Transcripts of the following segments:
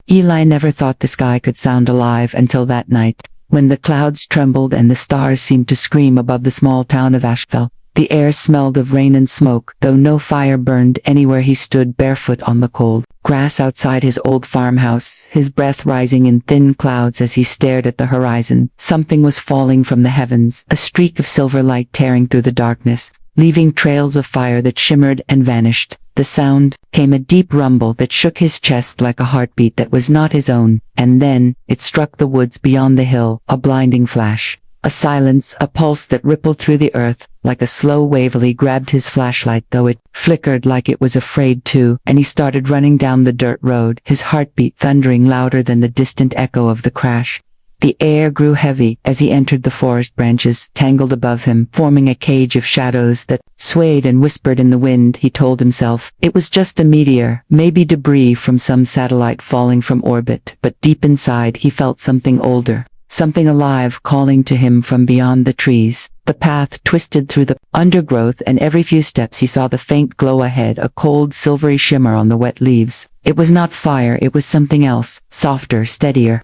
Eli never thought the sky could sound alive until that night, when the clouds trembled and the stars seemed to scream above the small town of Asheville. The air smelled of rain and smoke, though no fire burned anywhere. He stood barefoot on the cold grass outside his old farmhouse, his breath rising in thin clouds as he stared at the horizon. Something was falling from the heavens, a streak of silver light tearing through the darkness, leaving trails of fire that shimmered and vanished. The sound came a deep rumble that shook his chest like a heartbeat that was not his own, and then it struck the woods beyond the hill, a blinding flash. A silence, a pulse that rippled through the earth, like a slow wave. He grabbed his flashlight, though it flickered like it was afraid to, and he started running down the dirt road, his heartbeat thundering louder than the distant echo of the crash. The air grew heavy as he entered the forest. Branches tangled above him, forming a cage of shadows that swayed and whispered in the wind. He told himself it was just a meteor, maybe debris from some satellite falling from orbit, but deep inside he felt something older, something alive calling to him from beyond the trees. The path twisted through the undergrowth, and every few steps he saw the faint glow ahead, a cold silvery shimmer on the wet leaves. It was not fire, it was something else, softer, steadier.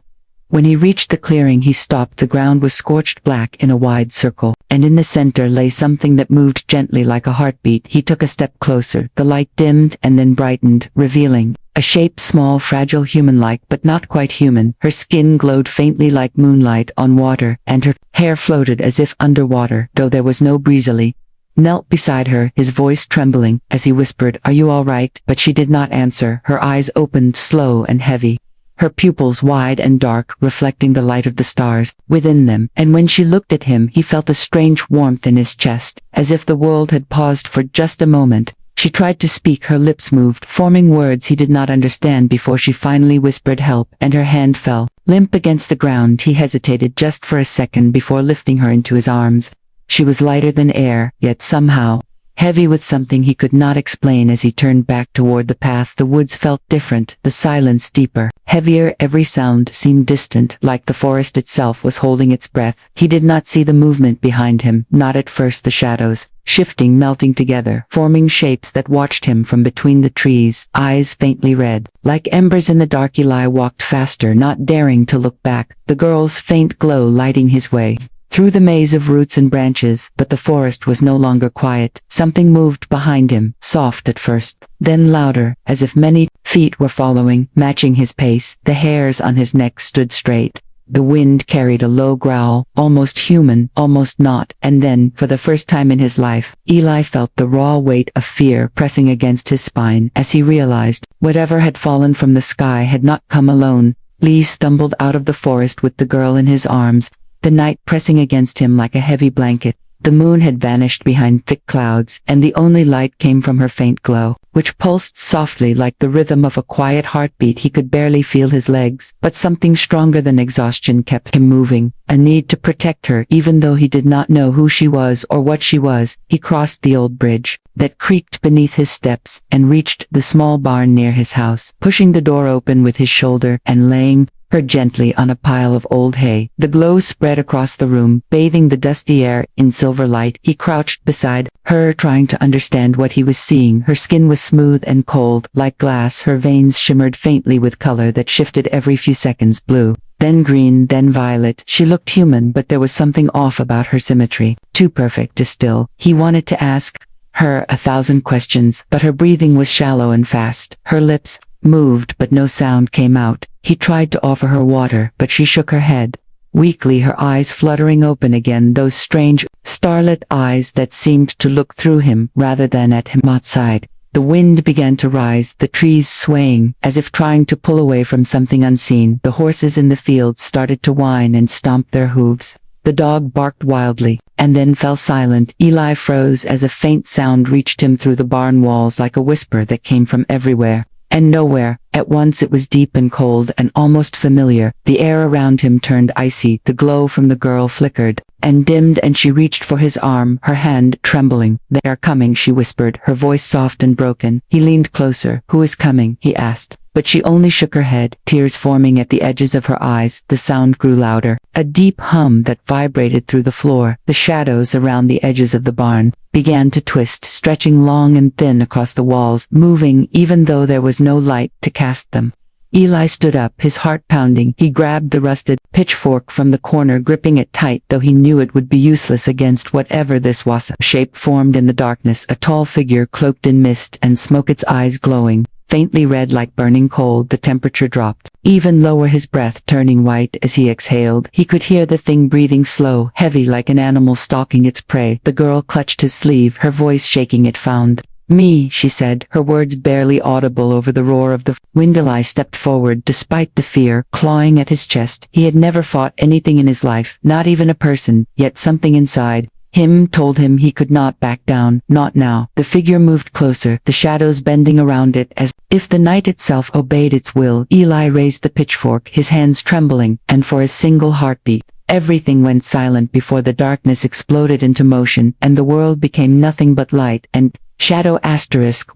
When he reached the clearing he stopped. The ground was scorched black in a wide circle, and in the center lay something that moved gently like a heartbeat. He took a step closer. The light dimmed and then brightened, revealing a shape, small, fragile, human-like, but not quite human. Her skin glowed faintly like moonlight on water, and her hair floated as if underwater, though there was no breeze. Eli knelt beside her, his voice trembling, as he whispered, "Are you all right?" But she did not answer. Her eyes opened, slow and heavy, her pupils wide and dark, reflecting the light of the stars within them, and when she looked at him he felt a strange warmth in his chest, as if the world had paused for just a moment. She tried to speak, her lips moved, forming words he did not understand before she finally whispered help, and her hand fell limp against the ground. He hesitated just for a second before lifting her into his arms. She was lighter than air, yet somehow heavy with something he could not explain. As he turned back toward the path, the woods felt different, the silence deeper, heavier. Every sound seemed distant, like the forest itself was holding its breath. He did not see the movement behind him, not at first. The shadows, shifting, melting together, forming shapes that watched him from between the trees, eyes faintly red, like embers in the dark. Eli walked faster, not daring to look back, the girl's faint glow lighting his way through the maze of roots and branches. But the forest was no longer quiet. Something moved behind him, soft at first, then louder, as if many feet were following, matching his pace. The hairs on his neck stood straight. The wind carried a low growl, almost human, almost not, and then, for the first time in his life, Eli felt the raw weight of fear pressing against his spine as he realized whatever had fallen from the sky had not come alone. Lee stumbled out of the forest with the girl in his arms, the night pressing against him like a heavy blanket. The moon had vanished behind thick clouds, and the only light came from her faint glow, which pulsed softly like the rhythm of a quiet heartbeat. He could barely feel his legs, but something stronger than exhaustion kept him moving, a need to protect her. Even though he did not know who she was or what she was, he crossed the old bridge that creaked beneath his steps and reached the small barn near his house, pushing the door open with his shoulder and laying her gently on a pile of old hay. The glow spread across the room, bathing the dusty air in silver light. He crouched beside her, trying to understand what he was seeing. Her skin was smooth and cold, like glass. Her veins shimmered faintly with color that shifted every few seconds, blue, then green, then violet. She looked human, but there was something off about her symmetry, too perfect to still. He wanted to ask her 1,000 questions, but her breathing was shallow and fast. Her lips moved, but no sound came out. He tried to offer her water, but she shook her head weakly, her eyes fluttering open again, those strange, starlit eyes that seemed to look through him rather than at him. Outside, the wind began to rise, the trees swaying, as if trying to pull away from something unseen. The horses in the fields started to whine and stomp their hooves. The dog barked wildly, and then fell silent. Eli froze as a faint sound reached him through the barn walls, like a whisper that came from everywhere and nowhere. At once it was deep and cold and almost familiar. The air around him turned icy. The glow from the girl flickered and dimmed, and she reached for his arm, her hand trembling. "They are coming," she whispered, her voice soft and broken. He leaned closer. "Who is coming?" he asked. But she only shook her head, tears forming at the edges of her eyes. The sound grew louder, a deep hum that vibrated through the floor. The shadows around the edges of the barn began to twist, stretching long and thin across the walls, moving even though there was no light to cast them. Eli stood up, his heart pounding. He grabbed the rusted pitchfork from the corner, gripping it tight, though he knew it would be useless against whatever this was. A shape formed in the darkness, a tall figure cloaked in mist and smoke, its eyes glowing faintly red like burning coal. The temperature dropped even lower, his breath turning white as he exhaled. He could hear the thing breathing slow, heavy like an animal stalking its prey. The girl clutched his sleeve, her voice shaking. It found me, she said, her words barely audible over the roar of the wind. Eli stepped forward despite the fear clawing at his chest. He had never fought anything in his life, not even a person, yet something inside him told him he could not back down, not now. The figure moved closer, the shadows bending around it as if the night itself obeyed its will. Eli raised the pitchfork, his hands trembling, and for a single heartbeat, everything went silent before the darkness exploded into motion, and the world became nothing but light and shadow.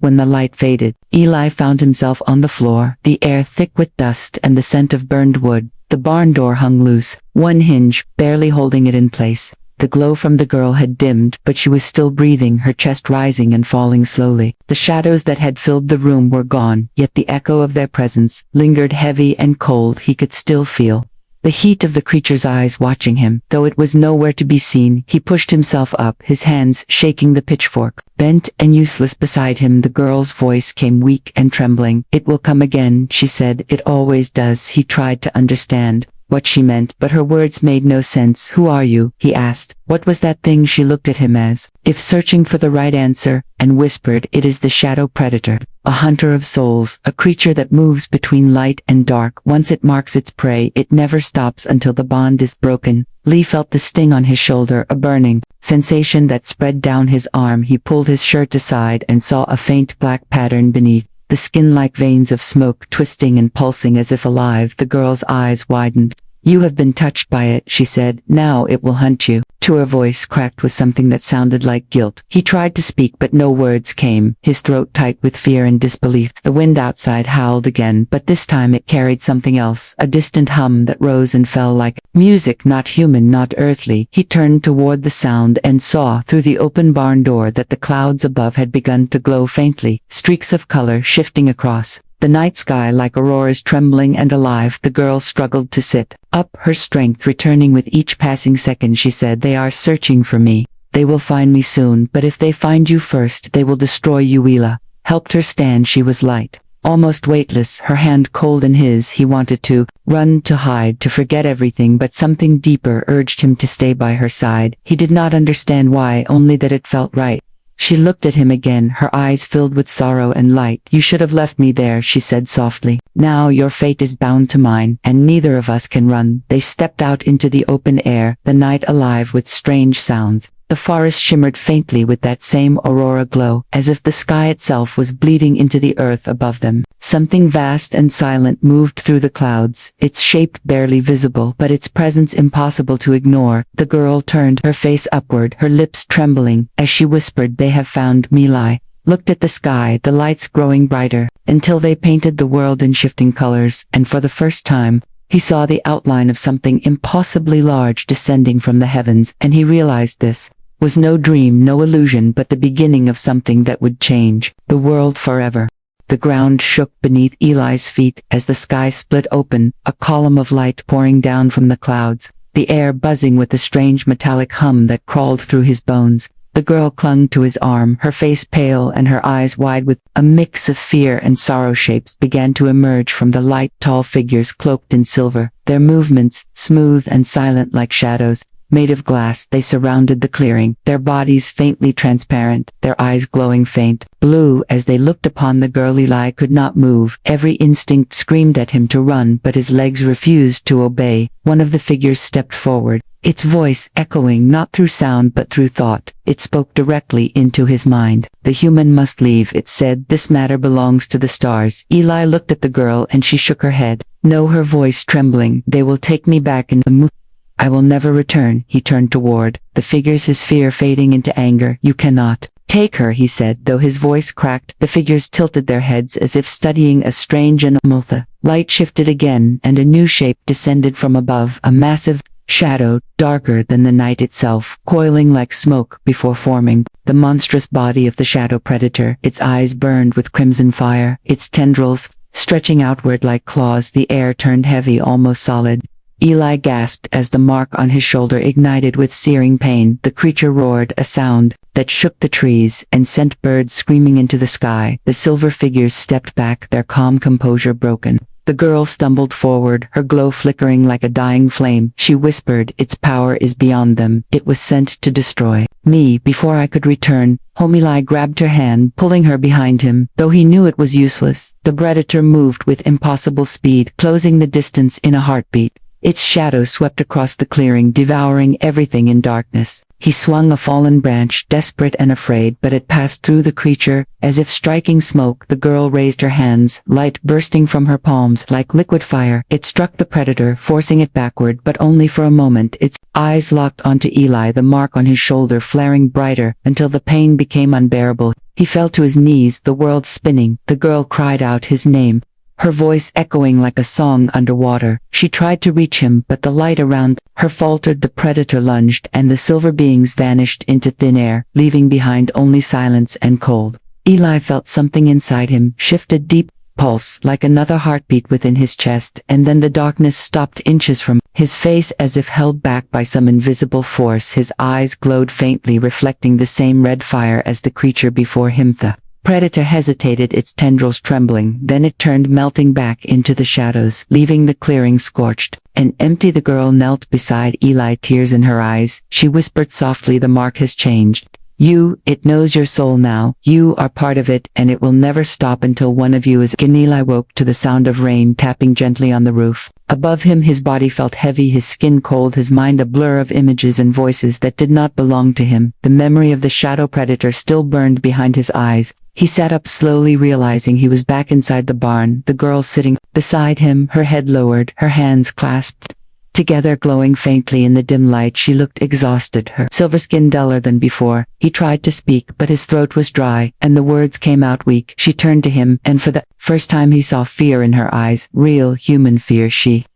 When the light faded, Eli found himself on the floor, the air thick with dust and the scent of burned wood. The barn door hung loose, one hinge barely holding it in place. The glow from the girl had dimmed, but she was still breathing, her chest rising and falling slowly. The shadows that had filled the room were gone, yet the echo of their presence lingered heavy and cold. He could still feel the heat of the creature's eyes watching him, though it was nowhere to be seen. He pushed himself up, his hands shaking the pitchfork, bent and useless beside him. The girl's voice came weak and trembling. "It will come again," she said. "It always does." He tried to understand what she meant, but her words made no sense. "Who are you?" he asked. What was that thing? She looked at him as if searching for the right answer, and whispered, "It is the shadow predator, a hunter of souls, a creature that moves between light and dark. Once it marks its prey, it never stops until the bond is broken." Lee felt the sting on his shoulder, a burning sensation that spread down his arm. He pulled his shirt aside and saw a faint black pattern beneath, the skin like veins of smoke twisting and pulsing as if alive. The girl's eyes widened. "You have been touched by it," she said. "Now it will hunt you." To her voice cracked with something that sounded like guilt. He tried to speak, but no words came, his throat tight with fear and disbelief. The wind outside howled again, but this time it carried something else, a distant hum that rose and fell like music, not human, not earthly. He turned toward the sound and saw through the open barn door that the clouds above had begun to glow faintly, streaks of color shifting across the night sky like auroras, trembling and alive. The girl struggled to sit up, her strength returning with each passing second. She said, "They are searching for me. They will find me soon, but if they find you first, they will destroy you." Eli helped her stand. She was light, almost weightless, her hand cold in his. He wanted to run, to hide, to forget everything, but something deeper urged him to stay by her side. He did not understand why, only that it felt right. She looked at him again, her eyes filled with sorrow and light. "You should have left me there," she said softly. "Now your fate is bound to mine, and neither of us can run." They stepped out into the open air, the night alive with strange sounds. The forest shimmered faintly with that same aurora glow, as if the sky itself was bleeding into the earth above them. Something vast and silent moved through the clouds, its shape barely visible, but its presence impossible to ignore. The girl turned, her face upward, her lips trembling, as she whispered, "They have found me." Eli looked at the sky, the lights growing brighter, until they painted the world in shifting colors, and for the first time, he saw the outline of something impossibly large descending from the heavens, and he realized this was no dream, no illusion, but the beginning of something that would change the world forever. The ground shook beneath Eli's feet as the sky split open, a column of light pouring down from the clouds, the air buzzing with a strange metallic hum that crawled through his bones. The girl clung to his arm, her face pale and her eyes wide with a mix of fear and sorrow. Shapes began to emerge from the light, tall figures cloaked in silver, their movements smooth and silent like shadows. Made of glass, they surrounded the clearing, their bodies faintly transparent, their eyes glowing faint blue. As they looked upon the girl, Eli could not move. Every instinct screamed at him to run, but his legs refused to obey. One of the figures stepped forward, its voice echoing not through sound but through thought. It spoke directly into his mind. "The human must leave," it said. "This matter belongs to the stars." Eli looked at the girl and she shook her head. "No," her voice trembling. "They will take me back and I will never return." He turned toward the figures, his fear fading into anger. "You cannot take her," he said, though his voice cracked. The figures tilted their heads as if studying a strange anomaly. The light shifted again, and a new shape descended from above, a massive shadow, darker than the night itself, coiling like smoke before forming. The monstrous body of the shadow predator, its eyes burned with crimson fire, its tendrils stretching outward like claws. The air turned heavy, almost solid. Eli gasped as the mark on his shoulder ignited with searing pain. The creature roared, a sound that shook the trees and sent birds screaming into the sky. The silver figures stepped back, their calm composure broken. The girl stumbled forward, her glow flickering like a dying flame. She whispered, "Its power is beyond them. It was sent to destroy me." Before I could return, Eli grabbed her hand, pulling her behind him. Though he knew it was useless, the predator moved with impossible speed, closing the distance in a heartbeat. Its shadow swept across the clearing, devouring everything in darkness. He swung a fallen branch, desperate and afraid, but it passed through the creature, as if striking smoke. The girl raised her hands, light bursting from her palms like liquid fire. It struck the predator, forcing it backward, but only for a moment. Its eyes locked onto Eli, the mark on his shoulder flaring brighter, until the pain became unbearable. He fell to his knees, the world spinning. The girl cried out his name, her voice echoing like a song underwater. She tried to reach him, but the light around her faltered. The predator lunged, and the silver beings vanished into thin air, leaving behind only silence and cold. Eli felt something inside him shift, a deep pulse, like another heartbeat within his chest, and then the darkness stopped inches from his face as if held back by some invisible force. His eyes glowed faintly, reflecting the same red fire as the creature before him. The predator hesitated, its tendrils trembling, then it turned, melting back into the shadows, leaving the clearing scorched and empty. The girl knelt beside Eli, tears in her eyes. She whispered softly, "The mark has changed. It knows your soul now. You are part of it, and it will never stop until one of you is gone." Eli woke to the sound of rain tapping gently on the roof. Above him, his body felt heavy, his skin cold, his mind a blur of images and voices that did not belong to him. The memory of the shadow predator still burned behind his eyes. He sat up slowly, realizing he was back inside the barn, the girl sitting beside him, her head lowered, her hands clasped together, glowing faintly in the dim light. She looked exhausted, her silver skin duller than before. He tried to speak, but his throat was dry, and the words came out weak. She turned to him, and for the first time he saw fear in her eyes, real human fear. She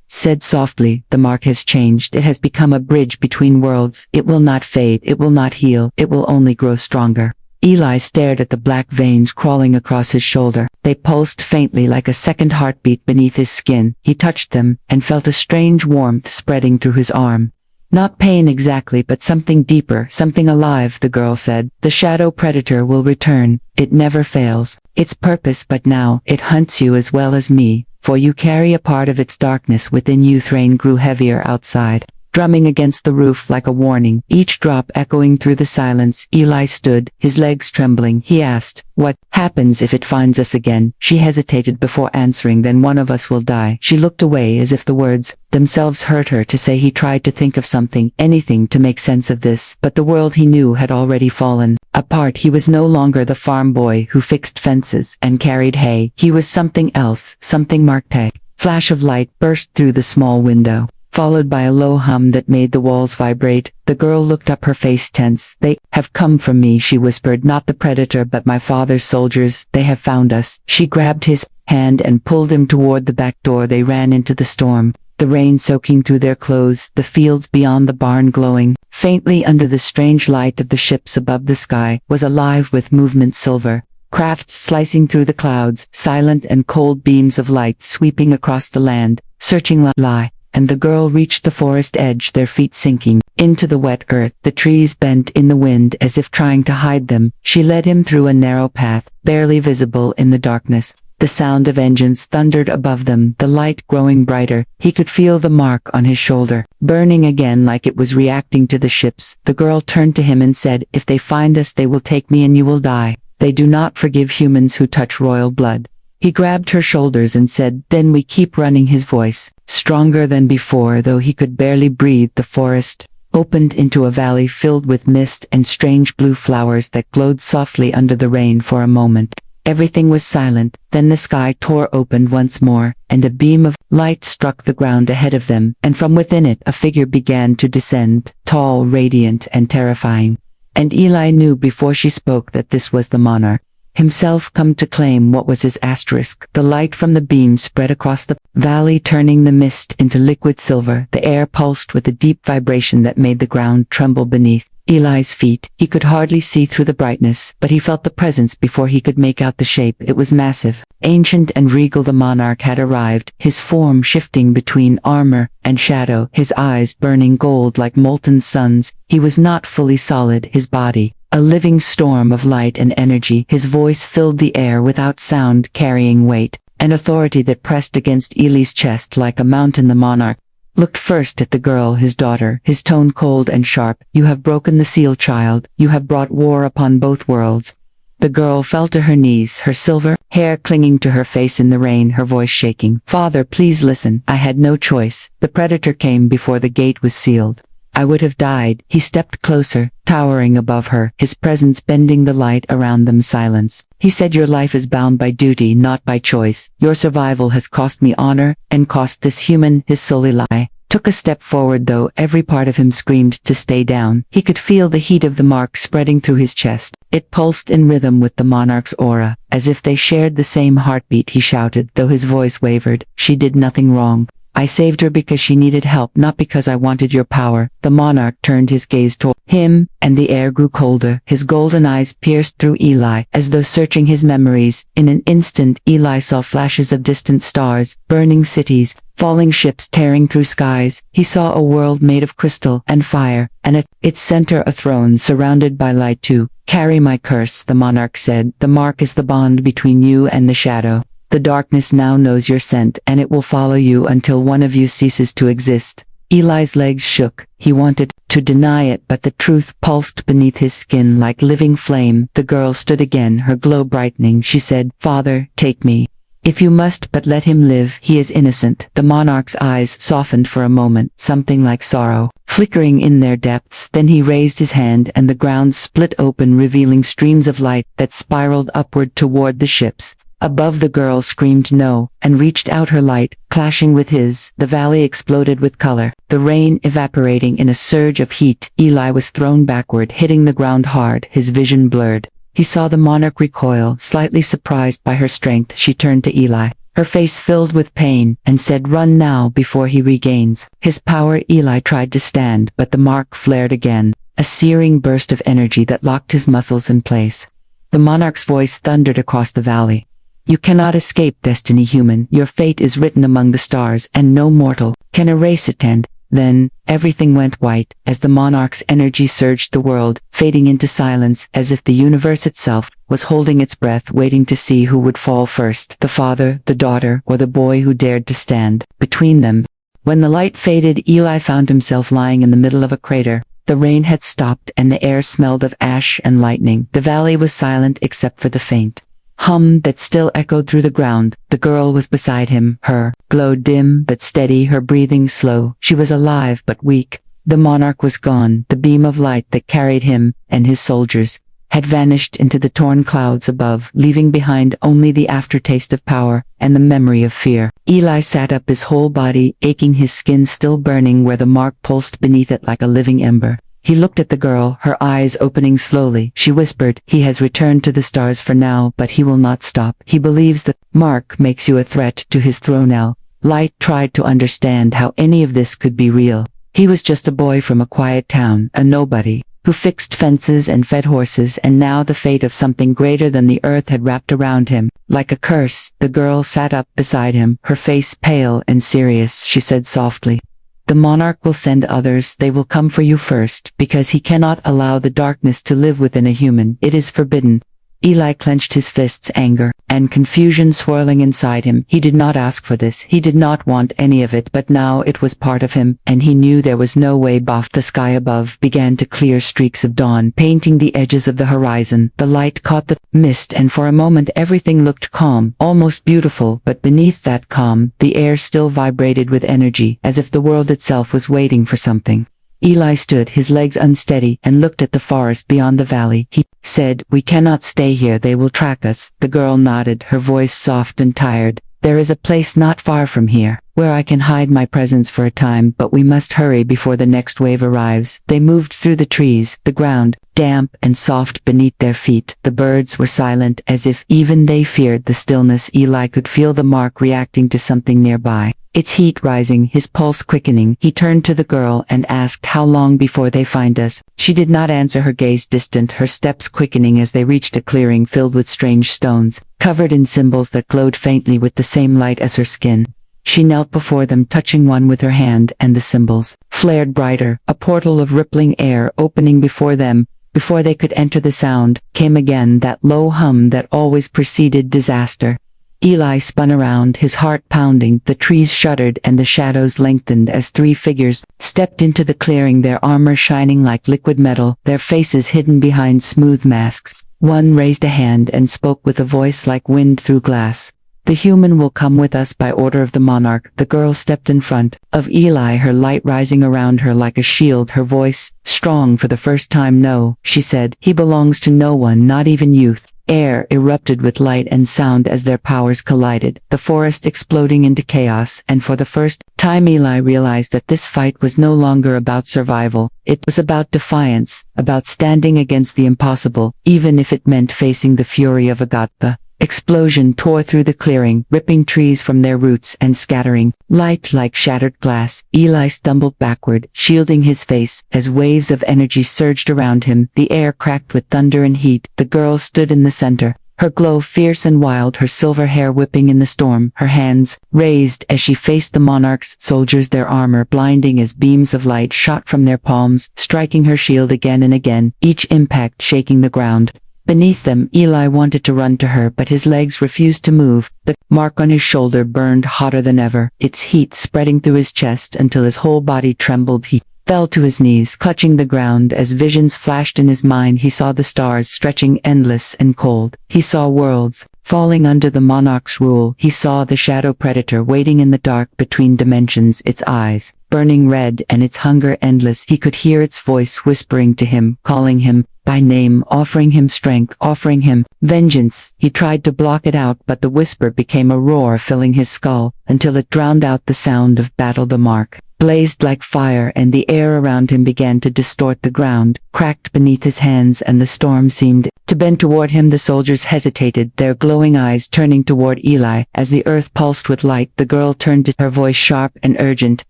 said softly, "The mark has changed. It has become a bridge between worlds. It will not fade, it will not heal, it will only grow stronger." Eli stared at the black veins crawling across his shoulder. They pulsed faintly like a second heartbeat beneath his skin. He touched them, and felt a strange warmth spreading through his arm. "Not pain exactly, but something deeper, something alive," the girl said. "The shadow predator will return. It never fails. Its purpose, but now, it hunts you as well as me, for you carry a part of its darkness within you." The rain grew heavier outside, drumming against the roof like a warning, each drop echoing through the silence. Eli stood, his legs trembling. He asked, "What happens if it finds us again?" She hesitated before answering. "Then one of us will die." She looked away as if the words themselves hurt her to say. He tried to think of something, anything, to make sense of this, but the world he knew had already fallen apart. He was no longer the farm boy who fixed fences and carried hay. He was something else, something marked. A flash of light burst through the small window, followed by a low hum that made the walls vibrate. The girl looked up, her face tense. "They have come from me," she whispered. "Not the predator, but my father's soldiers. They have found us." She grabbed his hand and pulled him toward the back door. They ran into the storm, the rain soaking through their clothes, the fields beyond the barn glowing faintly under the strange light of the ships above. The sky was alive with movement, silver crafts slicing through the clouds, silent and cold beams of light sweeping across the land, searching lie. And the girl reached the forest edge, their feet sinking into the wet earth. The trees bent in the wind as if trying to hide them. She led him through a narrow path, barely visible in the darkness. The sound of engines thundered above them, the light growing brighter. He could feel the mark on his shoulder, burning again like it was reacting to the ships. The girl turned to him and said, "If they find us, they will take me and you will die. They do not forgive humans who touch royal blood." He grabbed her shoulders and said, "Then we keep running." His voice, stronger than before, though he could barely breathe. The forest opened into a valley filled with mist and strange blue flowers that glowed softly under the rain. For a moment, everything was silent. Then the sky tore open once more, and a beam of light struck the ground ahead of them, and from within it a figure began to descend, tall, radiant, and terrifying. And Eli knew before she spoke that this was the monarch himself, come to claim what was his. The light from the beam spread across the valley, turning the mist into liquid silver. The air pulsed with a deep vibration that made the ground tremble beneath Eli's feet. He could hardly see through the brightness, but he felt the presence before he could make out the shape. It was massive. Ancient and regal, the monarch had arrived, his form shifting between armor and shadow, his eyes burning gold like molten suns. He was not fully solid, his body a living storm of light and energy. His voice filled the air without sound, carrying weight and authority that pressed against Eli's chest like a mountain. The monarch looked first at the girl, his daughter, his tone cold and sharp. "You have broken the seal, child. You have brought war upon both worlds." The girl fell to her knees, her silver hair clinging to her face in the rain, her voice shaking. "Father, please listen. I had no choice. The predator came before the gate was sealed. I would have died." He stepped closer, towering above her, his presence bending the light around them. Silence. He said, "Your life is bound by duty, not by choice. Your survival has cost me honor, and cost this human his soul." Eli took a step forward, though every part of him screamed to stay down. He could feel the heat of the mark spreading through his chest. It pulsed in rhythm with the monarch's aura, as if they shared the same heartbeat. He shouted, though his voice wavered, "She did nothing wrong. I saved her because she needed help, not because I wanted your power." The monarch turned his gaze toward him, and the air grew colder. His golden eyes pierced through Eli, as though searching his memories. In an instant, Eli saw flashes of distant stars, burning cities, falling ships tearing through skies. He saw a world made of crystal and fire, and at its center a throne surrounded by light. "To carry my curse," the monarch said. "The mark is the bond between you and the shadow. The darkness now knows your scent, and it will follow you until one of you ceases to exist." Eli's legs shook. He wanted to deny it, but the truth pulsed beneath his skin like living flame. The girl stood again, her glow brightening. She said, "Father, take me. If you must, but let him live. He is innocent." The monarch's eyes softened for a moment, something like sorrow flickering in their depths. Then he raised his hand, and the ground split open, revealing streams of light that spiraled upward toward the ships. Above, the girl screamed no, and reached out her light, clashing with his. The valley exploded with color, the rain evaporating in a surge of heat. Eli was thrown backward, hitting the ground hard, his vision blurred. He saw the monarch recoil, slightly surprised by her strength. She turned to Eli, her face filled with pain, and said, "Run now before he regains his power." Eli tried to stand, but the mark flared again, a searing burst of energy that locked his muscles in place. The monarch's voice thundered across the valley. "You cannot escape destiny, human. Your fate is written among the stars, and no mortal can erase it." And then, everything went white, as the monarch's energy surged the world, fading into silence, as if the universe itself was holding its breath, waiting to see who would fall first, the father, the daughter, or the boy who dared to stand between them. When the light faded, Eli found himself lying in the middle of a crater. The rain had stopped, and the air smelled of ash and lightning. The valley was silent except for the faint hum that still echoed through the ground. The girl was beside him, her glow dim but steady, her breathing slow. She was alive but weak. The monarch was gone. The beam of light that carried him and his soldiers had vanished into the torn clouds above, leaving behind only the aftertaste of power and the memory of fear. Eli sat up, his whole body aching, his skin still burning where the mark pulsed beneath it like a living ember. He looked at the girl, her eyes opening slowly. She whispered, "He has returned to the stars for now, but he will not stop. He believes the mark makes you a threat to his throne." Light tried to understand how any of this could be real. He was just a boy from a quiet town, a nobody, who fixed fences and fed horses, and now the fate of something greater than the earth had wrapped around him, like a curse. The girl sat up beside him, her face pale and serious. She said softly, "The monarch will send others. They will come for you first, because he cannot allow the darkness to live within a human. It is forbidden." Eli clenched his fists, anger and confusion swirling inside him. He did not ask for this. He did not want any of it, but now it was part of him, and he knew there was no way off. The sky above began to clear, streaks of dawn painting the edges of the horizon. The light caught the mist, and for a moment everything looked calm, almost beautiful, but beneath that calm, the air still vibrated with energy, as if the world itself was waiting for something. Eli stood, his legs unsteady, and looked at the forest beyond the valley. He said, "We cannot stay here. They will track us." The girl nodded, her voice soft and tired. "There is a place not far from here, where I can hide my presence for a time, but we must hurry before the next wave arrives." They moved through the trees, the ground damp and soft beneath their feet. The birds were silent, as if even they feared the stillness. Eli could feel the mark reacting to something nearby. its heat rising, his pulse quickening. He turned to the girl and asked, "How long before they find us?" She did not answer, her gaze distant, her steps quickening as they reached a clearing filled with strange stones, covered in symbols that glowed faintly with the same light as her skin. She knelt before them, touching one with her hand, and the symbols flared brighter. A portal of rippling air opening before them. Before they could enter, the sound came again, that low hum that always preceded disaster. Eli spun around, his heart pounding. The trees shuddered and the shadows lengthened as three figures stepped into the clearing, their armor shining like liquid metal, their faces hidden behind smooth masks. One raised a hand and spoke with a voice like wind through glass. "The human will come with us by order of the monarch." The girl stepped in front of Eli, her light rising around her like a shield, her voice strong for the first time. "No," she said, "he belongs to no one, not even youth." Air erupted with light and sound as their powers collided, the forest exploding into chaos, and for the first time Eli realized that this fight was no longer about survival. It was about defiance, about standing against the impossible, even if it meant facing the fury of a god. The explosion tore through the clearing, ripping trees from their roots and scattering light like shattered glass. Eli stumbled backward, shielding his face, as waves of energy surged around him. The air cracked with thunder and heat. The girl stood in the center, her glow fierce and wild, her silver hair whipping in the storm, her hands raised as she faced the monarch's soldiers, their armor blinding as beams of light shot from their palms, striking her shield again and again, each impact shaking the ground beneath them. Eli wanted to run to her, but his legs refused to move. The mark on his shoulder burned hotter than ever, its heat spreading through his chest until his whole body trembled. He fell to his knees, clutching the ground as visions flashed in his mind. He saw the stars stretching endless and cold. He saw worlds falling under the monarch's rule. He saw the shadow predator waiting in the dark between dimensions, its eyes burning red and its hunger endless. He could hear its voice whispering to him, calling him by name, offering him strength, offering him vengeance. He tried to block it out, but the whisper became a roar filling his skull until it drowned out the sound of battle. The mark blazed like fire, and the air around him began to distort. The ground cracked beneath his hands, and the storm seemed to bend toward him. The soldiers hesitated, their glowing eyes turning toward Eli. As the earth pulsed with light, the girl turned to her, voice sharp and urgent.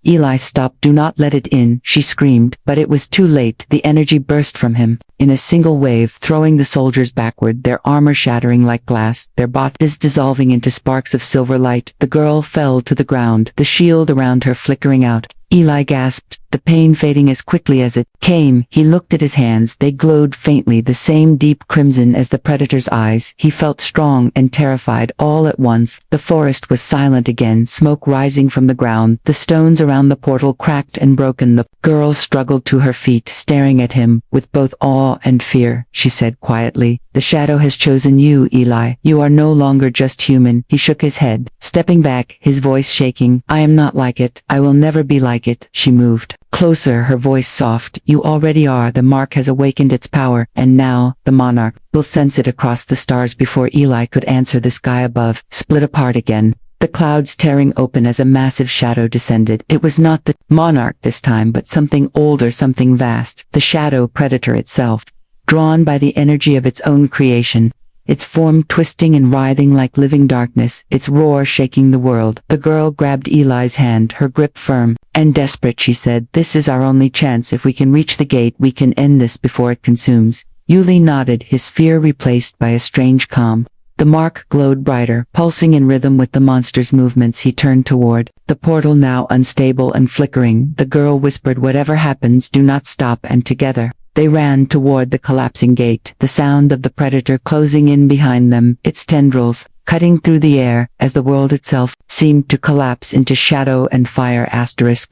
"Eli, stop, do not let it in," she screamed, but it was too late. The energy burst from him in a single wave, throwing the soldiers backward, their armor shattering like glass, their bodies dissolving into sparks of silver light. The girl fell to the ground, the shield around her flickering out. Eli gasped, the pain fading as quickly as it came. He looked at his hands, they glowed faintly, the same deep crimson as the predator's eyes. He felt strong and terrified all at once. The forest was silent again, smoke rising from the ground. The stones around the portal cracked and broken. The girl struggled to her feet, staring at him with both awe and fear. She said quietly, "The shadow has chosen you, Eli. You are no longer just human." He shook his head, stepping back, his voice shaking. "I am not like it. I will never be like it." She moved closer, her voice soft. "You already are. The mark has awakened its power, and now, the monarch will sense it across the stars." Before Eli could answer, the sky above split apart again, the clouds tearing open as a massive shadow descended. It was not the monarch this time, but something older, something vast, the shadow predator itself, drawn by the energy of its own creation, its form twisting and writhing like living darkness, its roar shaking the world. The girl grabbed Eli's hand, her grip firm and desperate. She said, "This is our only chance. If we can reach the gate, we can end this before it consumes." Uli nodded, his fear replaced by a strange calm. The mark glowed brighter, pulsing in rhythm with the monster's movements. He turned toward the portal, now unstable and flickering. The girl whispered, "Whatever happens, do not stop," and together they ran toward the collapsing gate, the sound of the predator closing in behind them, its tendrils cutting through the air as the world itself seemed to collapse into shadow and fire.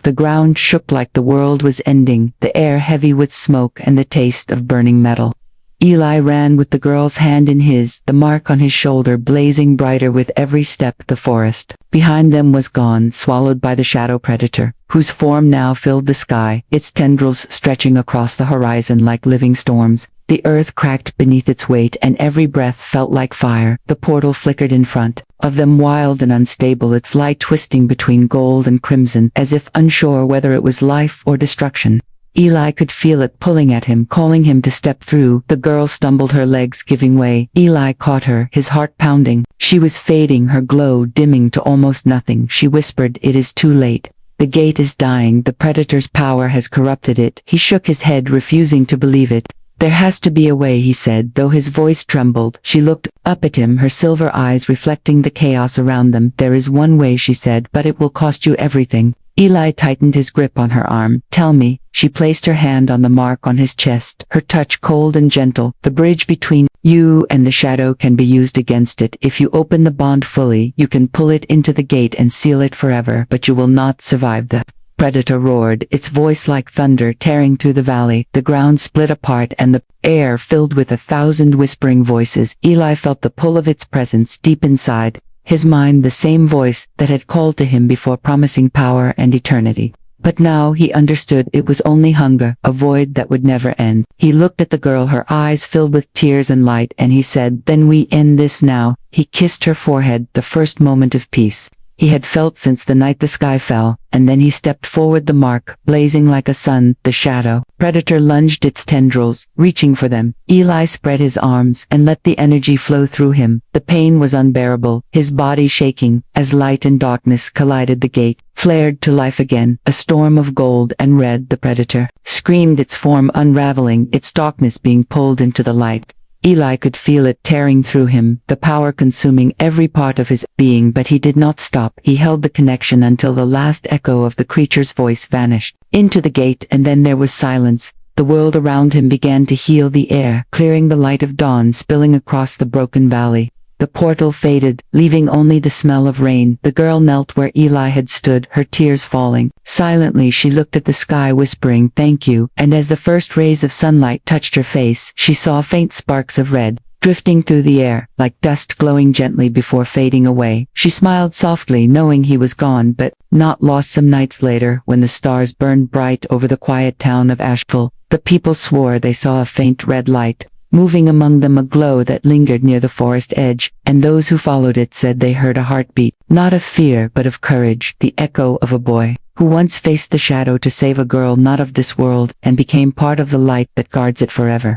The ground shook like the world was ending, the air heavy with smoke and the taste of burning metal. Eli ran with the girl's hand in his, the mark on his shoulder blazing brighter with every step. The forest behind them was gone, swallowed by the shadow predator, whose form now filled the sky, its tendrils stretching across the horizon like living storms. The earth cracked beneath its weight, and every breath felt like fire. The portal flickered in front of them, wild and unstable, its light twisting between gold and crimson, as if unsure whether it was life or destruction. Eli could feel it pulling at him, calling him to step through. The girl stumbled, her legs giving way. Eli caught her, his heart pounding. She was fading, her glow dimming to almost nothing. She whispered, "It is too late. The gate is dying. The predator's power has corrupted it." He shook his head, refusing to believe it. "There has to be a way," he said, though his voice trembled. She looked up at him, her silver eyes reflecting the chaos around them. "There is one way," she said, "but it will cost you everything." Eli tightened his grip on her arm. "Tell me." She placed her hand on the mark on his chest, her touch cold and gentle. "The bridge between you and the shadow can be used against it. If you open the bond fully, you can pull it into the gate and seal it forever, but you will not survive." The predator roared, its voice like thunder tearing through the valley. The ground split apart and the air filled with 1,000 whispering voices. Eli felt the pull of its presence deep inside, his mind the same voice that had called to him before, promising power and eternity. But now he understood it was only hunger, a void that would never end. He looked at the girl, her eyes filled with tears and light, and he said, "Then we end this now." He kissed her forehead, the first moment of peace he had felt since the night the sky fell, and then he stepped forward, the mark blazing like a sun. The shadow predator lunged its tendrils, reaching for them. Eli spread his arms and let the energy flow through him. The pain was unbearable, his body shaking, as light and darkness collided. The gate flared to life again, a storm of gold and red. The predator screamed, its form unraveling, its darkness being pulled into the light. Eli could feel it tearing through him, the power consuming every part of his being, but he did not stop. He held the connection until the last echo of the creature's voice vanished into the gate, and then there was silence. The world around him began to heal, the air clearing, the light of dawn spilling across the broken valley. The portal faded, leaving only the smell of rain. The girl knelt where Eli had stood, her tears falling. Silently she looked at the sky, whispering, "Thank you," and as the first rays of sunlight touched her face, she saw faint sparks of red drifting through the air, like dust glowing gently before fading away. She smiled softly, knowing he was gone, but not lost. Some nights later, when the stars burned bright over the quiet town of Asheville, the people swore they saw a faint red light moving among them, a glow that lingered near the forest edge, and those who followed it said they heard a heartbeat, not of fear but of courage, the echo of a boy who once faced the shadow to save a girl not of this world, and became part of the light that guards it forever.